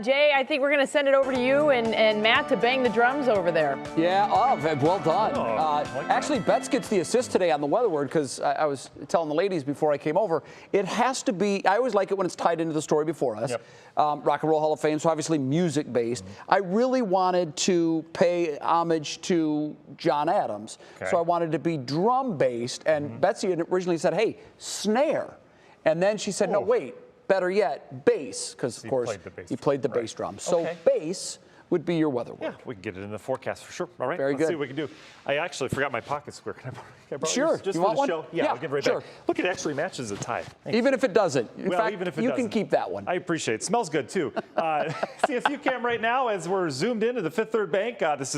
Jay, I think we're going to send it over to you and Matt to bang the drums over there. Yeah, well done. Like actually, Betts gets the assist today on the weather word because I was telling the ladies before I came over, it has to be, I always like it when it's tied into the story before us. Yep. Rock and Roll Hall of Fame, so obviously music-based. I really wanted to pay homage to John Adams, so I wanted to be drum-based, and Betsy had originally said, hey, snare. And then she said, no, wait, better yet, bass, because, of course, he played the bass drum. So bass would be your weather word. Yeah, we can get it in the forecast for sure. All right, Very let's good. see what we can do. I actually forgot my pocket square. Can I borrow Sure. yours just You for want the one? show? Yeah, I'll give it right back. Look, it actually matches the tie. Thanks. Even if it doesn't. In fact, even if it you doesn't. can keep that one. I appreciate it. Smells good, too. CSU cam right now as we're zoomed into the Fifth Third Bank. This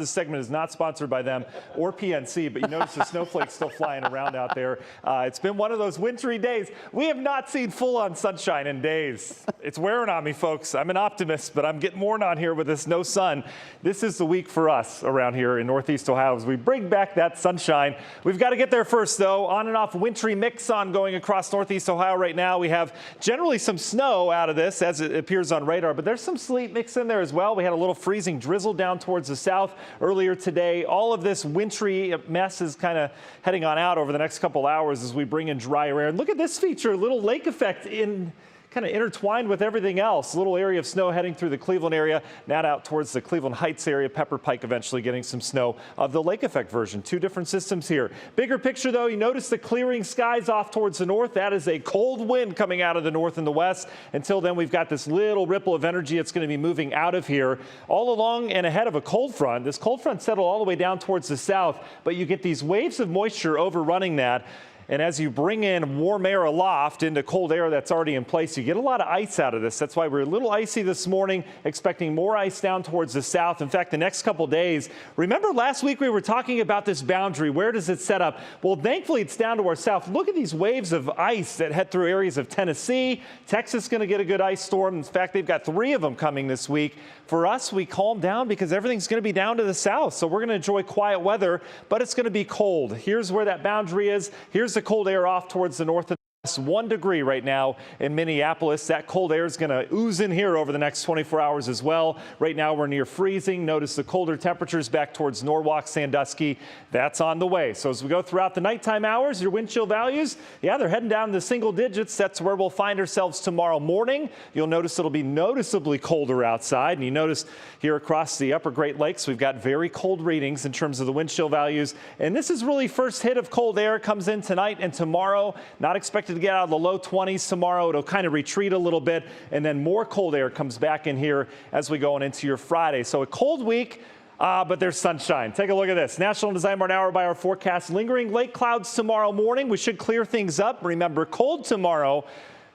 segment is not sponsored by them or PNC, but you notice the snowflakes still flying around out there. It's been one of those wintry days. We have not seen full-on sunshine in days. It's wearing on me, folks. I'm an optimist, but I'm getting worn on here with this no sun. This is the week for us around here in Northeast Ohio as we bring back that sunshine. We've got to get there first, though. On and off wintry mix on going across Northeast Ohio right now. We have generally some snow out of this as it appears on radar, but there's some sleet mix in there as well. We had a little freezing drizzle down towards the south earlier today. All of this wintry mess is kind of heading on out over the next couple hours as we bring in drier air. And look at this feature, a little lake effect in kind of intertwined with everything else. A little area of snow heading through the Cleveland area, not out towards the Cleveland Heights area. Pepper Pike eventually getting some snow of the lake effect version. Two different systems here. Bigger picture, though, you notice the clearing skies off towards the north. That is a cold wind coming out of the north and the west. Until then, we've got this little ripple of energy that's going to be moving out of here all along and ahead of a cold front. This cold front settled all the way down towards the south, but you get these waves of moisture overrunning that. And as you bring in warm air aloft into cold air that's already in place, you get a lot of ice out of this. That's why we're a little icy this morning, expecting more ice down towards the south. In fact, the next couple days, remember last week we were talking about this boundary. Where does it set up? Well, thankfully, it's down to our south. Look at these waves of ice that head through areas of Tennessee. Texas is going to get a good ice storm. In fact, they've got 3 of them coming this week. For us, we calm down because everything's going to be down to the south. So we're going to enjoy quiet weather, but it's going to be cold. Here's where that boundary is. Here's the cold air off towards the north. 1 degree right now in Minneapolis. That cold air is going to ooze in here over the next 24 hours as well. Right now we're near freezing. Notice the colder temperatures back towards Norwalk, Sandusky. That's on the way. So as we go throughout the nighttime hours, your wind chill values, yeah, they're heading down to single digits. That's where we'll find ourselves tomorrow morning. You'll notice it'll be noticeably colder outside. And you notice here across the upper Great Lakes, we've got very cold readings in terms of the wind chill values. And this is really first hit of cold air comes in tonight and tomorrow. Not expected to get out of the low 20s tomorrow. It'll kind of retreat a little bit, and then more cold air comes back in here as we go on into your Friday. So a cold week, but there's sunshine. Take a look at this. National Design Mart hour by our forecast. Lingering lake clouds tomorrow morning. We should clear things up. Remember, cold tomorrow,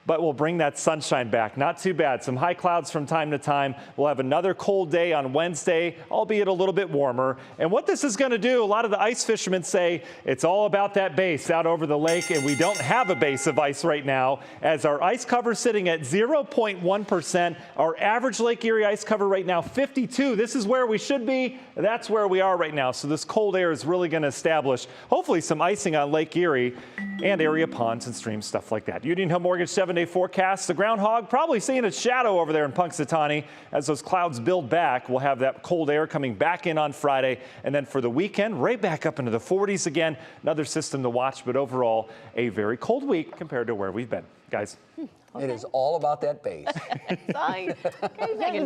but we'll bring that sunshine back. Not too bad. Some high clouds from time to time. We'll have another cold day on Wednesday, albeit a little bit warmer. And what this is going to do, a lot of the ice fishermen say it's all about that base out over the lake, and we don't have a base of ice right now as our ice cover sitting at 0.1%. Our average Lake Erie ice cover right now, 52. This is where we should be. That's where we are right now. So this cold air is really going to establish, hopefully, some icing on Lake Erie and area ponds and streams, stuff like that. Union Hill Mortgage 7-day forecast. The groundhog probably seeing its shadow over there in Punxsutawney as those clouds build back. We'll have that cold air coming back in on Friday. And then for the weekend, right back up into the 40s again. Another system to watch, but overall, a very cold week compared to where we've been. Guys. It is all about that bass. Second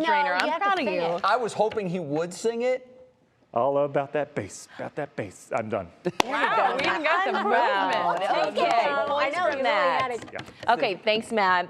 trainer, I'm proud of you. I was hoping he would sing it. All about that bass, I'm done. Wow, we even got the movement. Okay, I know you really got it. Okay, thanks, Matt.